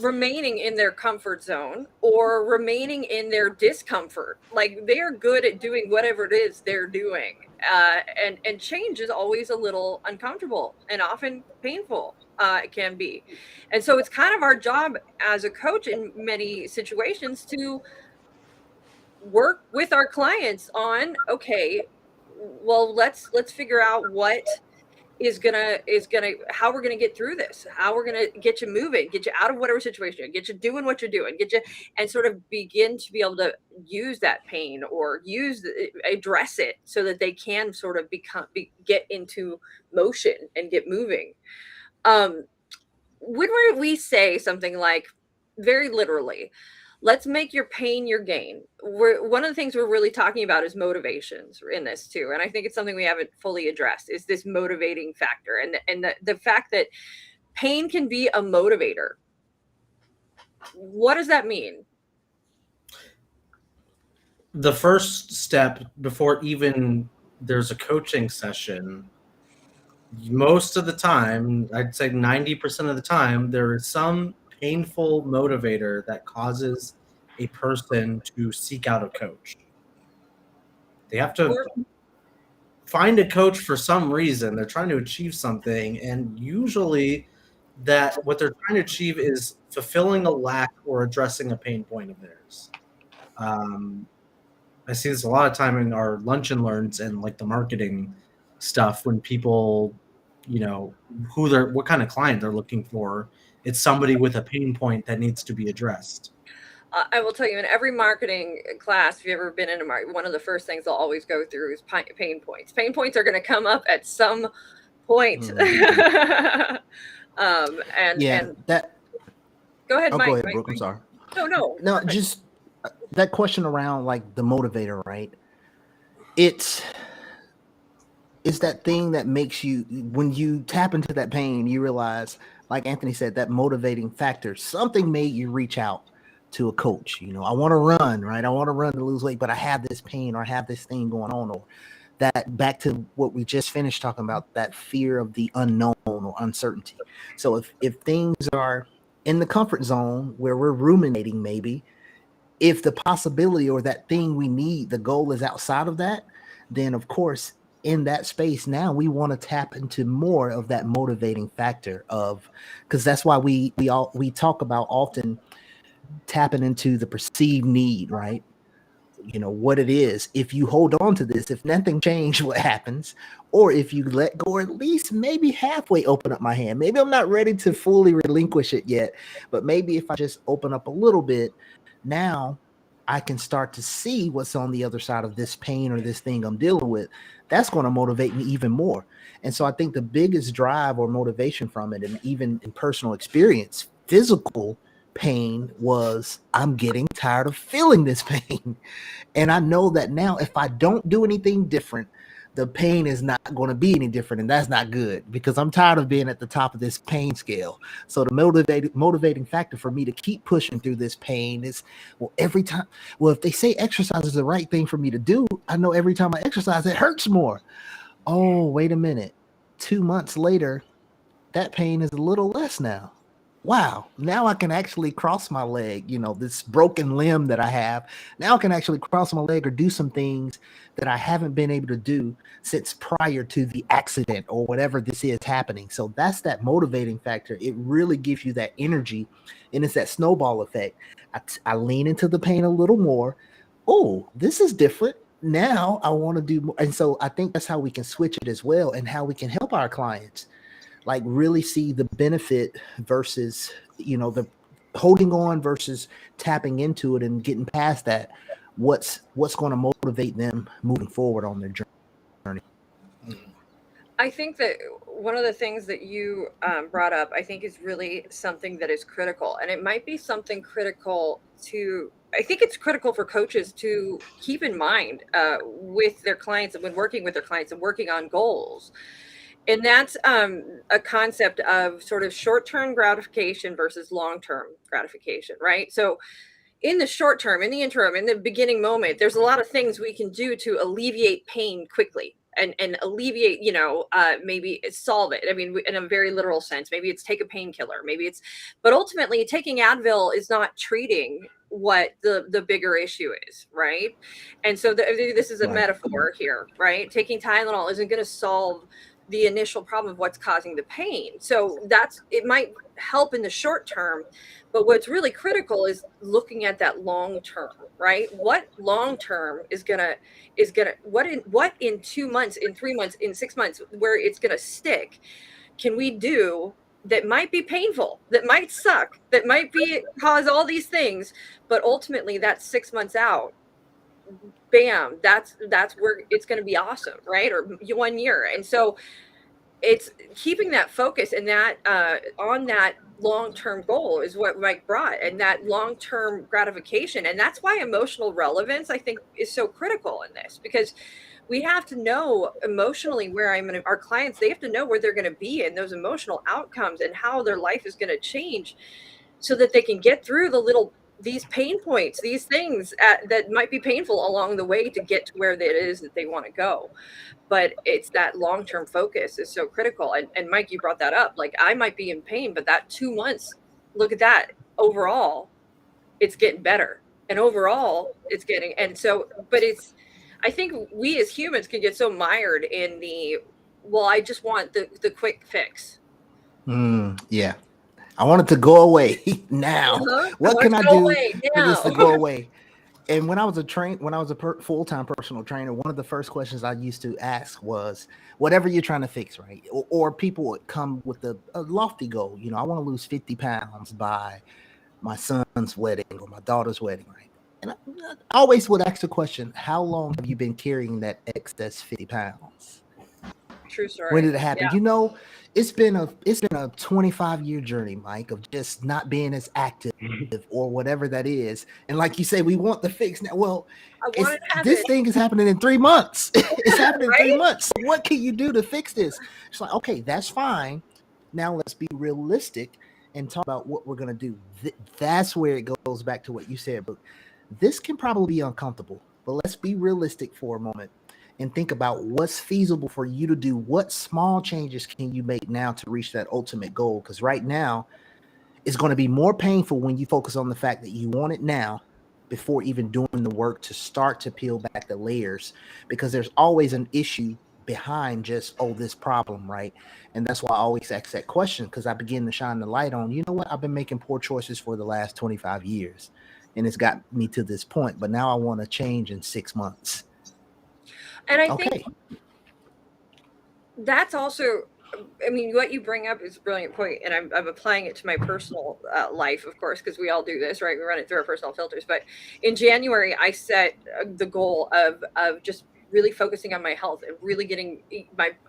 remaining in their comfort zone or remaining in their discomfort. Like, they're good at doing whatever it is they're doing. And change is always a little uncomfortable and often painful. It can be. And so it's kind of our job as a coach in many situations to work with our clients on, okay, well, let's figure out what how we're gonna get through this, how we're gonna get you moving, get you out of whatever situation, get you doing what you're doing, and sort of begin to be able to use that pain or address it so that they can sort of get into motion and get moving. When we say something like, very literally, let's make your pain your gain. One of the things we're really talking about is motivations in this too. And I think it's something we haven't fully addressed, is this motivating factor and the fact that pain can be a motivator. What does that mean? The first step before even there's a coaching session, most of the time, I'd say 90% of the time, there is some painful motivator that causes a person to seek out a coach. They have to find a coach for some reason. They're trying to achieve something, and usually that what they're trying to achieve is fulfilling a lack or addressing a pain point of theirs. I see this a lot of time in our lunch and learns and like the marketing stuff when people what kind of client they're looking for. It's somebody with a pain point that needs to be addressed. I will tell you, in every marketing class, if you've ever been in a market, one of the first things they'll always go through is pain points. Pain points are going to come up at some point. And that. Go ahead, Oh, Mike. go ahead, Mike, Brooke. I'm Mike. sorry. No. Just that question around like the motivator, right? It's that thing that makes you, when you tap into that pain, you realize, like Anthony said, that motivating factor, something made you reach out to a coach. I want to run, right? I want to run to lose weight, but I have this pain or I have this thing going on, or that, back to what we just finished talking about, that fear of the unknown or uncertainty. So if things are in the comfort zone where we're ruminating, maybe if the possibility or that thing we need, the goal is outside of that, then of course in that space now we want to tap into more of that motivating factor of, because that's why we talk about often tapping into the perceived need, right? What it is. If you hold on to this, if nothing changed, what happens? Or if you let go, or at least maybe halfway open up my hand. Maybe I'm not ready to fully relinquish it yet, but maybe if I just open up a little bit, now I can start to see what's on the other side of this pain or this thing I'm dealing with. That's going to motivate me even more. And so I think the biggest drive or motivation from it, and even in personal experience, physical pain, was I'm getting tired of feeling this pain. And I know that now if I don't do anything different, the pain is not going to be any different. And that's not good, because I'm tired of being at the top of this pain scale. So the motivating factor for me to keep pushing through this pain is, every time, if they say exercise is the right thing for me to do, I know every time I exercise, it hurts more. Oh, wait a minute. 2 months later, that pain is a little less now. Wow, now I can actually cross my leg, this broken limb that I have. Now I can actually cross my leg or do some things that I haven't been able to do since prior to the accident or whatever this is happening. So that's that motivating factor. It really gives you that energy, and it's that snowball effect. I lean into the pain a little more. Oh, this is different. Now I want to do more. And so I think that's how we can switch it as well, and how we can help our clients like really see the benefit versus, the holding on versus tapping into it and getting past that. What's going to motivate them moving forward on their journey. I think that one of the things that you brought up, I think, is really something that is critical, and it might be something critical I think it's critical for coaches to keep in mind with their clients and when working with their clients and working on goals. And that's a concept of sort of short-term gratification versus long-term gratification, right? So in the short term, in the interim, in the beginning moment, there's a lot of things we can do to alleviate pain quickly and alleviate, maybe solve it. I mean, in a very literal sense, maybe it's take a painkiller, but ultimately taking Advil is not treating what the bigger issue is, right? And so this is a metaphor here, right? Taking Tylenol isn't going to solve the initial problem of what's causing the pain. So it might help in the short term, but what's really critical is looking at that long term, right? What long term is gonna what in 2 months, in 3 months, in 6 months, where it's gonna stick, can we do that might be painful, that might suck, that might cause all these things, but ultimately that's 6 months out. Bam, that's where it's going to be awesome, right? Or 1 year. And so it's keeping that focus and that on that long-term goal is what Mike brought, and that long-term gratification. And that's why emotional relevance, I think, is so critical in this, because we have to know emotionally where our clients, they have to know where they're going to be in those emotional outcomes and how their life is going to change, so that they can get through these pain points, these things that might be painful along the way to get to where it is that they want to go. But it's that long-term focus is so critical. And Mike, you brought that up. Like, I might be in pain, but that 2 months, look at that. Overall, it's getting better. And overall, it's getting, and so, but I think we as humans can get so mired in I just want the quick fix. Yeah. I want it to go away now. What can I do for this to go away? And when I was a full-time personal trainer, one of the first questions I used to ask was, whatever you're trying to fix, right? Or people would come with a lofty goal. You know, I want to lose 50 pounds by my son's wedding or my daughter's wedding, right? And I always would ask the question, how long have you been carrying that excess 50 pounds? True story. When did it happen? Yeah. You know, it's been a 25-year journey, Mike, of just not being as active or whatever that is. And like you say, we want the fix now. Well, I want to have this it. thing is happening in 3 months. It's happening in 3 Right? months. So what can you do to fix this? It's like, okay, that's fine. Now let's be realistic and talk about what we're going to do. That's where it goes back to what you said, but this can probably be uncomfortable, but let's be realistic for a moment and think about what's feasible for you to do. What small changes can you make now to reach that ultimate goal? Because right now, it's going to be more painful when you focus on the fact that you want it now before even doing the work to start to peel back the layers, because there's always an issue behind just, oh, this problem, right? And that's why I always ask that question, because I begin to shine the light on, you know what, I've been making poor choices for the last 25 years, and it's got me to this point, but now I want to change in 6 months. And I Okay. think that's also, I mean, what you bring up is a brilliant point, and I'm applying it to my personal life, of course, because we all do this, right? We run it through our personal filters. But in January, I set the goal of just really focusing on my health and really getting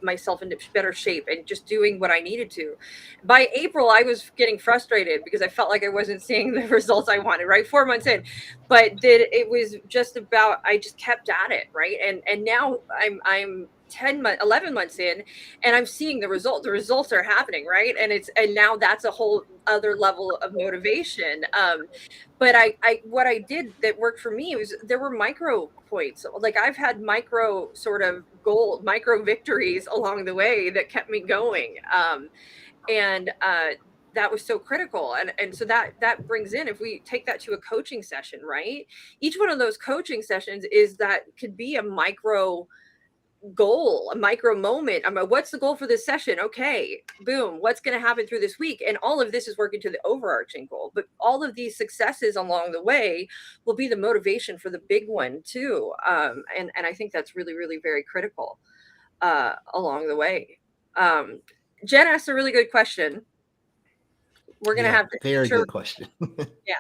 myself into better shape and just doing what I needed to. By April, I was getting frustrated because I felt like I wasn't seeing the results I wanted, right? 4 months in, but it was just about, I just kept at it, right? And now I'm 11 months in, and I'm seeing the result. The results are happening, right? And now that's a whole other level of motivation. But what I did that worked for me was there were micro points. Like I've had micro sort of micro victories along the way that kept me going. And that was so critical. And so that brings in, if we take that to a coaching session, right? Each one of those coaching sessions could be a micro goal, a micro moment. What's the goal for this session? Okay, boom, what's going to happen through this week? And all of this is working to the overarching goal, but all of these successes along the way will be the motivation for the big one too. And I think that's really, really very critical along the way. Jen asked a really good question. We're going to have to very good question. Yeah.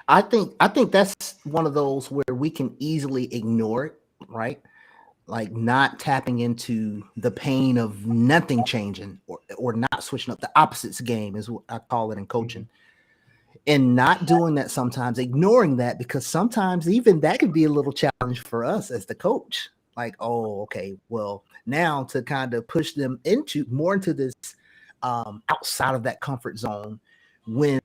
I think that's one of those where we can easily ignore it, right? Like not tapping into the pain of nothing changing or not switching up. The opposites game is what I call it in coaching. And not doing that sometimes, ignoring that, because sometimes even that could be a little challenge for us as the coach. Like, oh, okay, well, now to kind of push them into this outside of that comfort zone when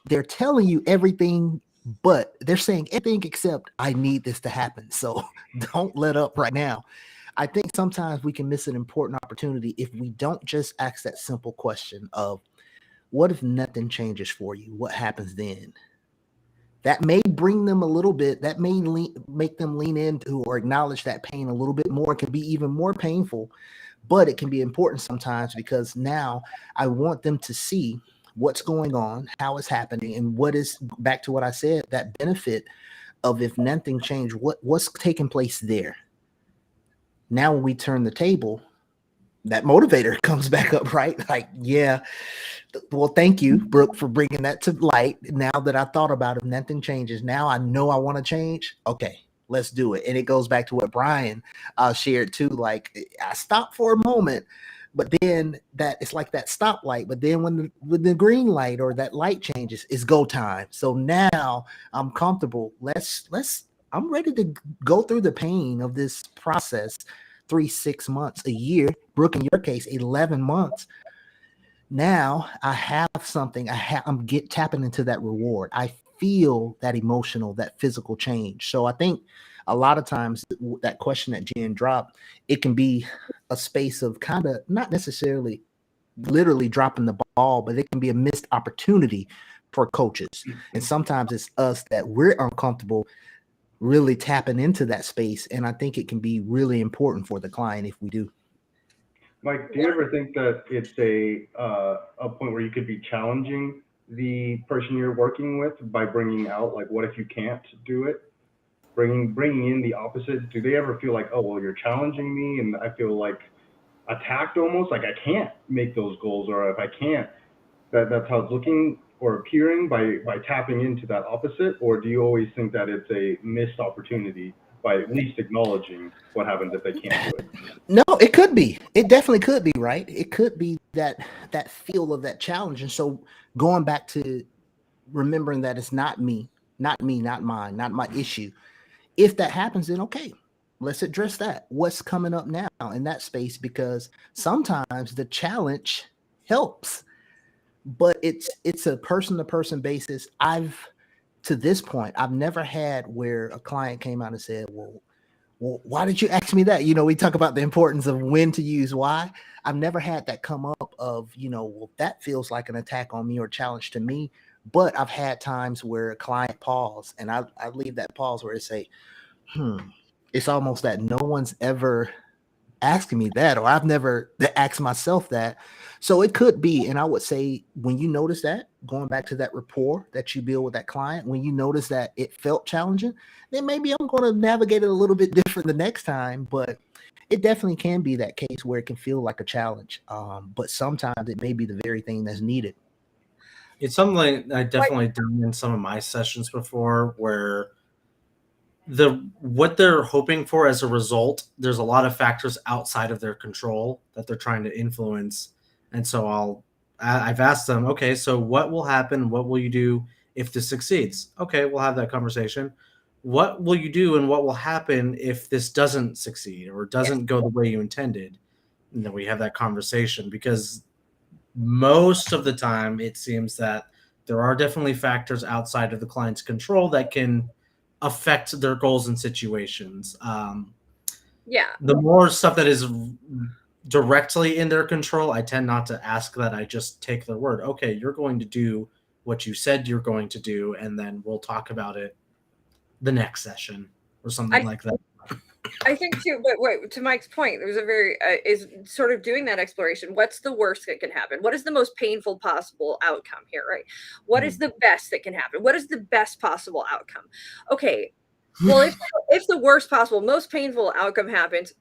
they're telling you everything, but they're saying everything except I need this to happen. So don't let up right now. I think sometimes we can miss an important opportunity if we don't just ask that simple question of, what if nothing changes for you? What happens then? That may bring them a little bit, that may make them lean into or acknowledge that pain a little bit more. It can be even more painful, but it can be important sometimes, because now I want them to see what's going on, how it's happening, and what is, back to what I said, that benefit of if nothing changed, what's taking place there. Now when we turn the table, that motivator comes back up, right? Like, yeah, well, thank you, Brooke, for bringing that to light. Now that I thought about it, if nothing changes, now I know I want to change. Okay, let's do it. And it goes back to what Brian shared too. Like, I stopped for a moment, but then that it's like that stoplight. But then when the green light or that light changes, it's go time. So now I'm comfortable. I'm ready to go through the pain of this process. 3, 6 months, a year. Brooke, in your case, 11 months. Now I have something. I'm tapping into that reward. I feel that emotional, that physical change. So I think a lot of times that question that Jen dropped, it can be a space of kind of not necessarily literally dropping the ball, but it can be a missed opportunity for coaches. And sometimes it's us that we're uncomfortable really tapping into that space. And I think it can be really important for the client if we do. Mike, do you ever think that it's a point where you could be challenging the person you're working with by bringing out, like, what if you can't do it? Bringing in the opposite. Do they ever feel like, oh, well, you're challenging me and I feel like attacked almost, like I can't make those goals, or if I can't, that's how it's looking or appearing by tapping into that opposite? Or do you always think that it's a missed opportunity by at least acknowledging what happens if they can't do it? No, it could be. It definitely could be, right? It could be that feel of that challenge. And so going back to remembering that it's not me, not mine, not my issue. If that happens, then okay, let's address that. What's coming up now in that space? Because sometimes the challenge helps, but it's a person-to-person basis. To this point, I've never had where a client came out and said, well, why did you ask me that? We talk about the importance of when to use why. I've never had that come up of, well, that feels like an attack on me or challenge to me. But I've had times where a client pause, and I leave that pause where it say, it's almost that no one's ever asking me that, or I've never asked myself that. So it could be, and I would say when you notice that, going back to that rapport that you build with that client, when you notice that it felt challenging, then maybe I'm going to navigate it a little bit different the next time. But it definitely can be that case where it can feel like a challenge. But sometimes it may be the very thing that's needed. It's something I definitely done in some of my sessions before, where what they're hoping for as a result, there's a lot of factors outside of their control that they're trying to influence. And so I've asked them, okay, so what will happen? What will you do if this succeeds? Okay, we'll have that conversation. What will you do and what will happen if this doesn't succeed or doesn't go the way you intended? And then we have that conversation, because most of the time it seems that there are definitely factors outside of the client's control that can affect their goals and situations. The more stuff that is directly in their control, I tend not to ask that. I just take their word. Okay, you're going to do what you said you're going to do, and then we'll talk about it the next session or something like that. I think too, but wait, to Mike's point, there was a very is sort of doing that exploration. What's the worst that can happen? What is the most painful possible outcome here, right? What is the best that can happen? What is the best possible outcome? Okay, well, if the worst possible, most painful outcome happens,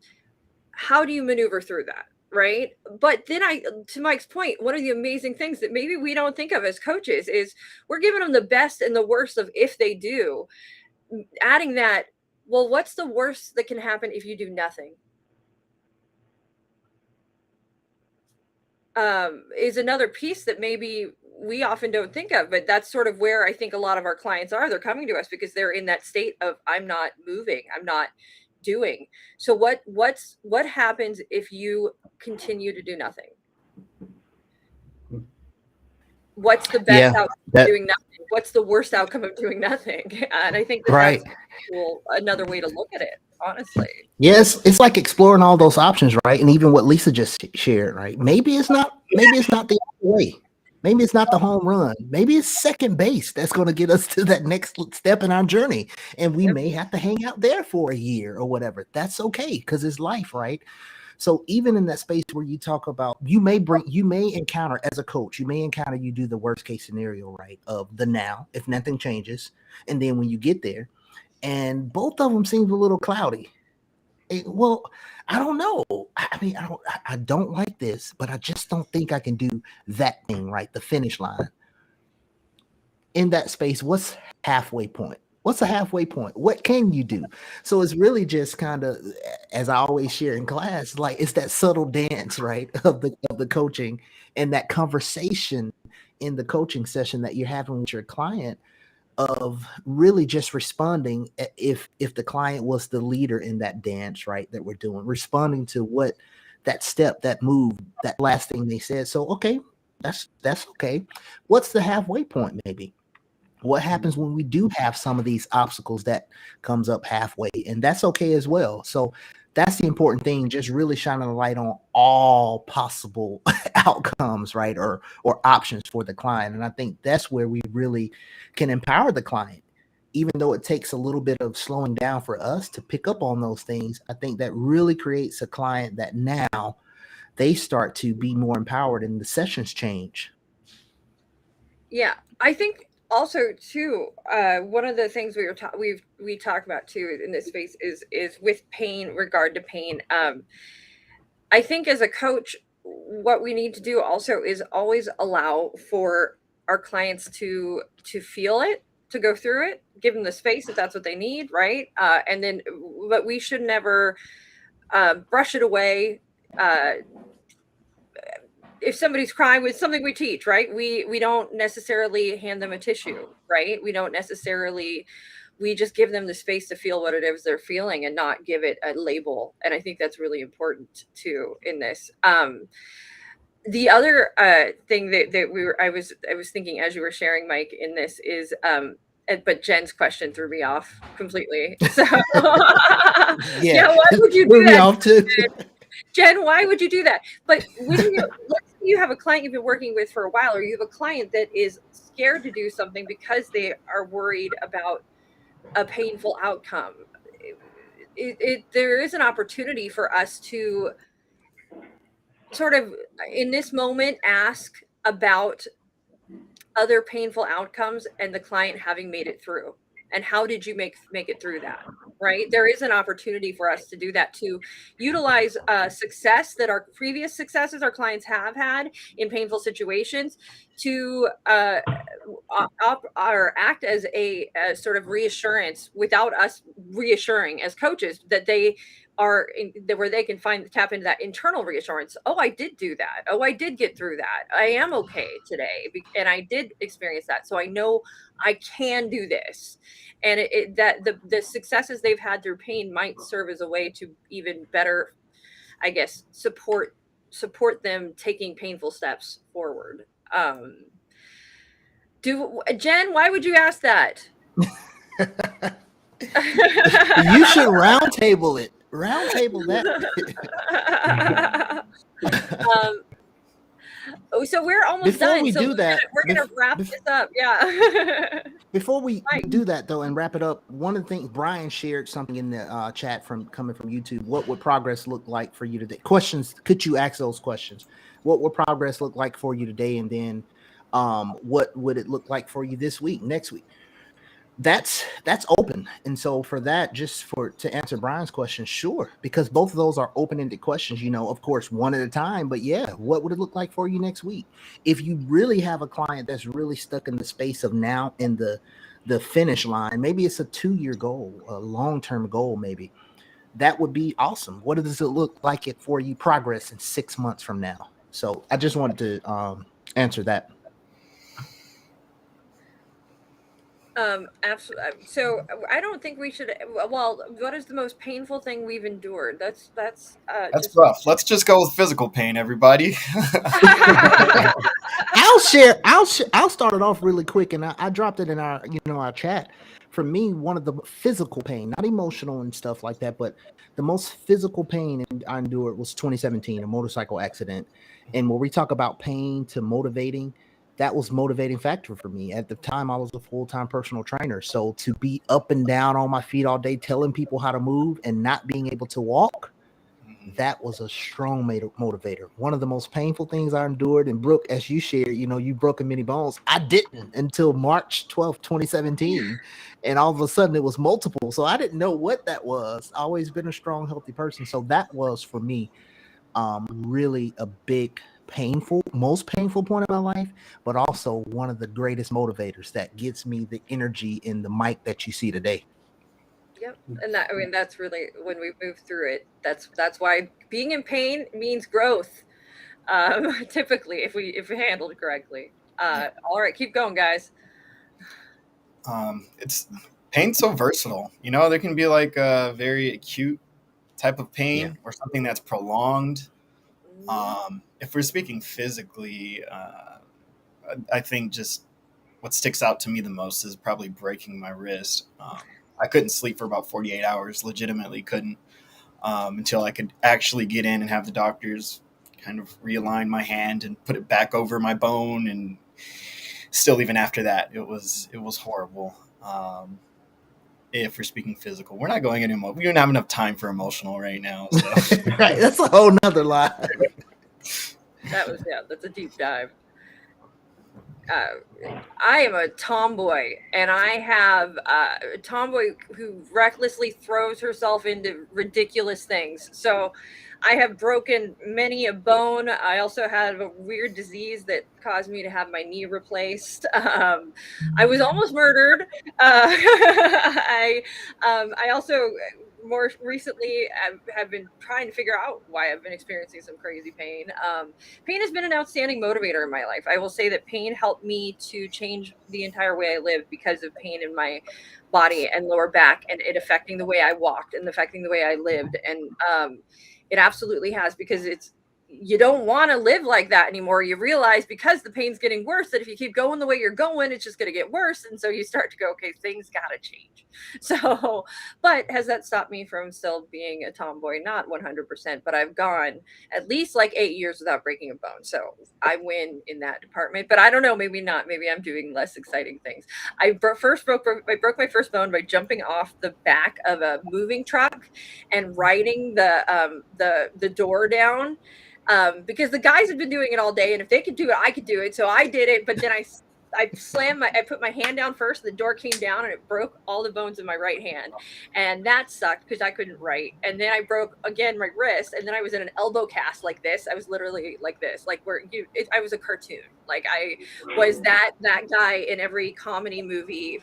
how do you maneuver through that, right? But then to Mike's point, one of the amazing things that maybe we don't think of as coaches is we're giving them the best and the worst of if they do, adding that, well, what's the worst that can happen if you do nothing? Is another piece that maybe we often don't think of, but that's sort of where I think a lot of our clients are. They're coming to us because they're in that state of, I'm not moving, I'm not doing. So what happens if you continue to do nothing? What's the best outcome of doing nothing? What's the worst outcome of doing nothing? And I think that's another way to look at it, honestly. Yes, it's like exploring all those options, right? And even what Lisa just shared, right? Maybe it's not the way. Maybe it's not the home run. Maybe it's second base that's going to get us to that next step in our journey. And we may have to hang out there for a year or whatever. That's okay, because it's life, right? So even in that space where you talk about, you may encounter as a coach, you do the worst case scenario, right? Of the now, if nothing changes. And then when you get there, and both of them seem a little cloudy. Well, I don't know. I mean, I don't like this, but I just don't think I can do that thing, right? The finish line. In that space, what's halfway point? What's a halfway point? What can you do? So it's really just kind of, as I always share in class, like it's that subtle dance, right, of the coaching and that conversation in the coaching session that you're having with your client, of really just responding if the client was the leader in that dance, right, that we're doing, responding to what that step, that move, that last thing they said. So, okay, that's okay. What's the halfway point maybe? What happens when we do have some of these obstacles that comes up halfway? And that's okay as well. So that's the important thing, just really shining a light on all possible outcomes, right? Or options for the client. And I think that's where we really can empower the client. Even though it takes a little bit of slowing down for us to pick up on those things, I think that really creates a client that now they start to be more empowered and the sessions change. Yeah, I think also too. One of the things we talk about too in this space is with pain, regard to pain. I think as a coach, what we need to do also is always allow for our clients to feel it, to go through it, give them the space if that's what they need, right? And then, but we should never brush it away. If somebody's crying with something we teach, right? We don't necessarily hand them a tissue, right? We don't necessarily, we just give them the space to feel what it is they're feeling and not give it a label. And I think that's really important too in this. The other thing that I was thinking as you were sharing, Mike, in this is but Jen's question threw me off completely. So yeah, why would you do that? Jen, why would you do that? But when let's say you have a client you've been working with for a while, or you have a client that is scared to do something because they are worried about a painful outcome. There is an opportunity for us to sort of, in this moment, ask about other painful outcomes and the client having made it through. And how did you make it through that? Right? There is an opportunity for us to do that, to utilize success that our previous successes our clients have had in painful situations to or act as a sort of reassurance without us reassuring as coaches that they are where they can tap into that internal reassurance. Oh, I did do that. Oh, I did get through that. I am okay today, and I did experience that. So I know I can do this. And that the successes they've had through pain might serve as a way to even better, I guess, support them taking painful steps forward. Jen, why would you ask that? You should roundtable it. Roundtable that. So we're almost Before done. we So do that, we're gonna wrap this up. Yeah. Before we Right. do that though and wrap it up, one of the things Brian shared something in the chat coming from YouTube. What would progress look like for you today? Questions. Could you ask those questions? What would progress look like for you today? And then what would it look like for you this week, next week? That's open. And so for that, to answer Brian's question, sure, because both of those are open-ended questions, of course, one at a time. But yeah, what would it look like for you next week? If you really have a client that's really stuck in the space of now in the finish line, maybe it's a 2-year goal, a long-term goal, maybe. That would be awesome. What does it look like for you progress in 6 months from now? So I just wanted to answer that. Absolutely. So I don't think we should. Well, what is the most painful thing we've endured? That's That's rough. Let's just go with physical pain, everybody. I'll start it off really quick, and I dropped it in our chat. For me, one of the physical pain, not emotional and stuff like that, but the most physical pain I endured was 2017, a motorcycle accident. And when we talk about pain to motivating, that was motivating factor for me. At the time, I was a full-time personal trainer. So to be up and down on my feet all day, telling people how to move and not being able to walk, that was a strong motivator. One of the most painful things I endured, and Brooke, as you shared, you broken many bones. I didn't until March 12th, 2017. And all of a sudden it was multiple. So I didn't know what that was. Always been a strong, healthy person. So that was for me really a big most painful point of my life, but also one of the greatest motivators that gets me the energy in the Mike that you see today. Yep. And that's really, when we move through it, that's why being in pain means growth. Typically, if we handle it correctly. All right, keep going, guys. It's pain's so versatile. There can be like a very acute type of pain or something that's prolonged. If we're speaking physically, I think just what sticks out to me the most is probably breaking my wrist. I couldn't sleep for about 48 hours, legitimately couldn't, until I could actually get in and have the doctors kind of realign my hand and put it back over my bone. And still, even after that, it was horrible. If we're speaking physical, we're not going anymore. We don't have enough time for emotional right now. So. Right, that's a whole nother lie. That's a deep dive. I am a tomboy, and I have a tomboy who recklessly throws herself into ridiculous things. So I have broken many a bone. I also have a weird disease that caused me to have my knee replaced. I was almost murdered. I also more recently have been trying to figure out why I've been experiencing some crazy pain. Pain has been an outstanding motivator in my life. I will say that pain helped me to change the entire way I live because of pain in my body and lower back, and it affecting the way I walked and affecting the way I lived. And it absolutely has, because you don't want to live like that anymore. You realize, because the pain's getting worse, that if you keep going the way you're going, it's just going to get worse. And so you start to go, okay, things got to change. So, but has that stopped me from still being a tomboy? Not 100%, but I've gone at least like 8 years without breaking a bone. So I win in that department, but I don't know, maybe not. Maybe I'm doing less exciting things. I broke my first bone by jumping off the back of a moving truck and riding the door down, because the guys have been doing it all day, and if they could do it, I could do it. So I did it, but then I put my hand down first, the door came down, and it broke all the bones in my right hand, and that sucked because I couldn't write. And then I broke again my wrist, and then I was in an elbow cast like this. I was literally like this, like I was a cartoon. Like I was that guy in every comedy movie.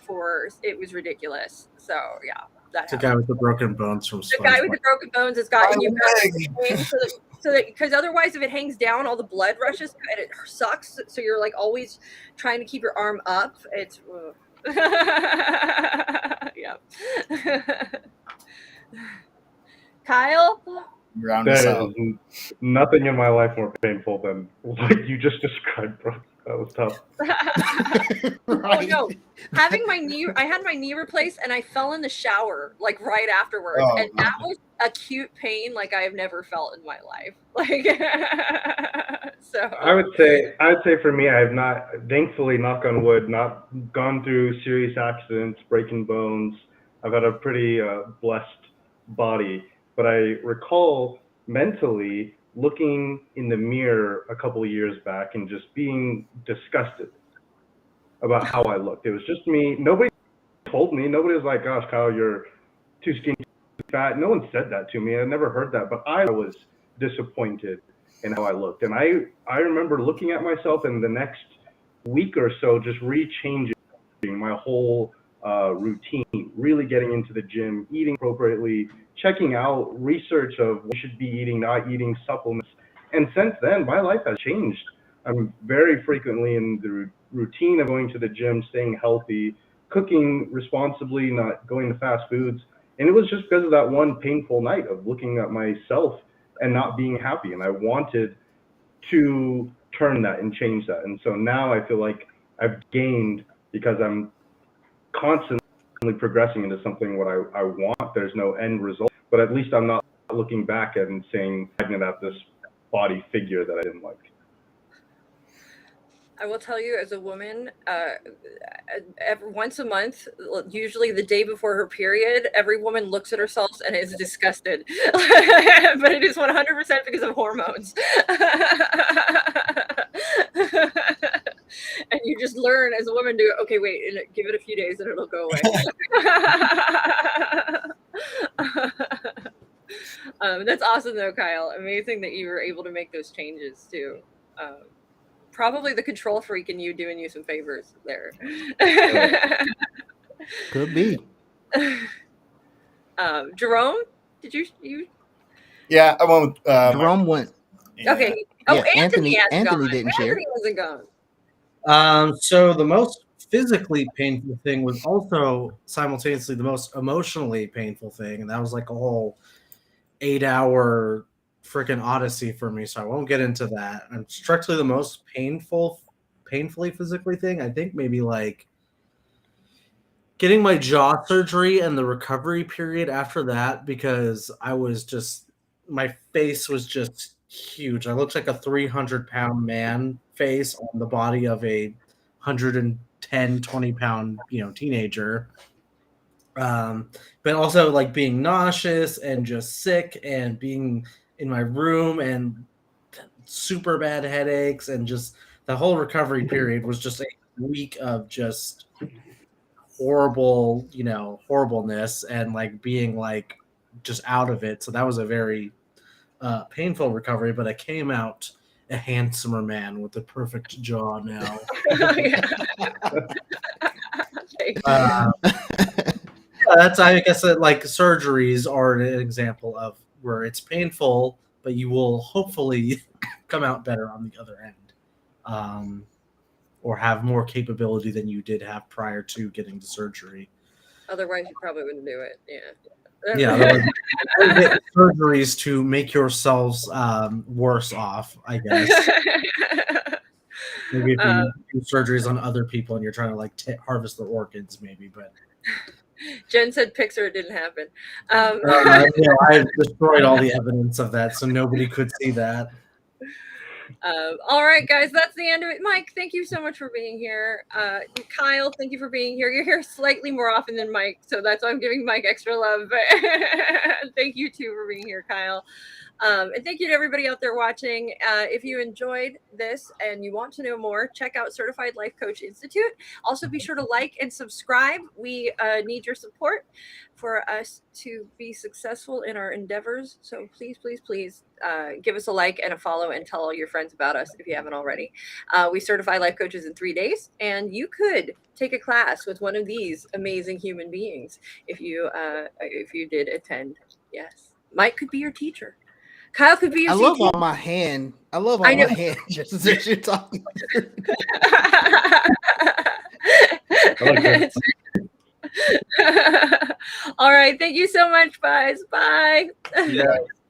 It was ridiculous. So yeah, that The happened. guy with the broken bones from The guy with SpongeBob. the broken bones has got, and you've got so that because otherwise, if it hangs down, all the blood rushes and it sucks. So you're like always trying to keep your arm up. It's yeah. Kyle, Round us There out. is nothing in my life more painful than what you just described, bro. That was tough. oh Right. no, I had my knee replaced, and I fell in the shower like right afterwards, Oh, and that was acute pain like I have never felt in my life. Like so. I would say for me, I have not, thankfully, knock on wood, not gone through serious accidents, breaking bones. I've had a pretty blessed body, but I recall mentally looking in the mirror a couple of years back and just being disgusted about how I looked. It was just me. Nobody told me. Nobody was like, "Gosh, Kyle, you're too skinny, too fat." No one said that to me. I never heard that, but I was disappointed in how I looked. And I remember looking at myself, and the next week or so just rechanging my whole routine, really getting into the gym, eating appropriately, checking out research of what you should be eating, not eating supplements. And since then, my life has changed. I'm very frequently in the routine of going to the gym, staying healthy, cooking responsibly, not going to fast foods. And it was just because of that one painful night of looking at myself and not being happy. And I wanted to turn that and change that. And so now I feel like I've gained, because I'm constantly progressing into something what I want. There's no end result, but at least I'm not looking back at and saying I'm at this body figure that I didn't like. I will tell you, as a woman, once a month, usually the day before her period, every woman looks at herself and is disgusted. But it is 100% because of hormones. And you just learn as a woman to, okay, wait, and give it a few days and it'll go away. That's awesome, though, Kyle. Amazing that you were able to make those changes, too. Probably the control freak in you doing you some favors there. Could be. Jerome, did you? Yeah, I went with Jerome went. yeah. Okay. Oh, Yeah, Anthony Anthony didn't share. Anthony wasn't gone. So the most physically painful thing was also simultaneously the most emotionally painful thing, and that was like a whole 8-hour freaking odyssey for me. So I won't get into that. And strictly the most painfully physically thing, I think maybe like getting my jaw surgery and the recovery period after that, because my face was just huge. I looked like a 300-pound man face on the body of a 110, 20-pound, teenager. But also like being nauseous and just sick and being in my room and super bad headaches and just the whole recovery period was just a week of just horrible, horribleness and like being like just out of it. So that was a very painful recovery, but I came out a handsomer man with the perfect jaw now. That's, I guess, like surgeries are an example of where it's painful, but you will hopefully come out better on the other end, or have more capability than you did have prior to getting the surgery. Otherwise, you probably wouldn't do it. Yeah. Yeah, get surgeries to make yourselves worse off, I guess. Maybe if you do surgeries on other people and you're trying to like harvest their organs, maybe. But Jen said Pixar didn't happen. I destroyed all the evidence of that, so nobody could see that. All right, guys, that's the end of it. Mike, thank you so much for being here. Kyle, thank you for being here. You're here slightly more often than Mike, so that's why I'm giving Mike extra love. Thank you, too, for being here, Kyle. And thank you to everybody out there watching. If you enjoyed this and you want to know more, check out Certified Life Coach Institute. Also, be sure to like and subscribe. We need your support for us to be successful in our endeavors. So please, please, please give us a like and a follow and tell all your friends about us if you haven't already. We certify life coaches in 3 days, and you could take a class with one of these amazing human beings if you did attend. Yes, Mike could be your teacher. Kyle could be your I love on my hand. I love on my hand just as you're talking. All right. Thank you so much, guys. Bye. Yeah.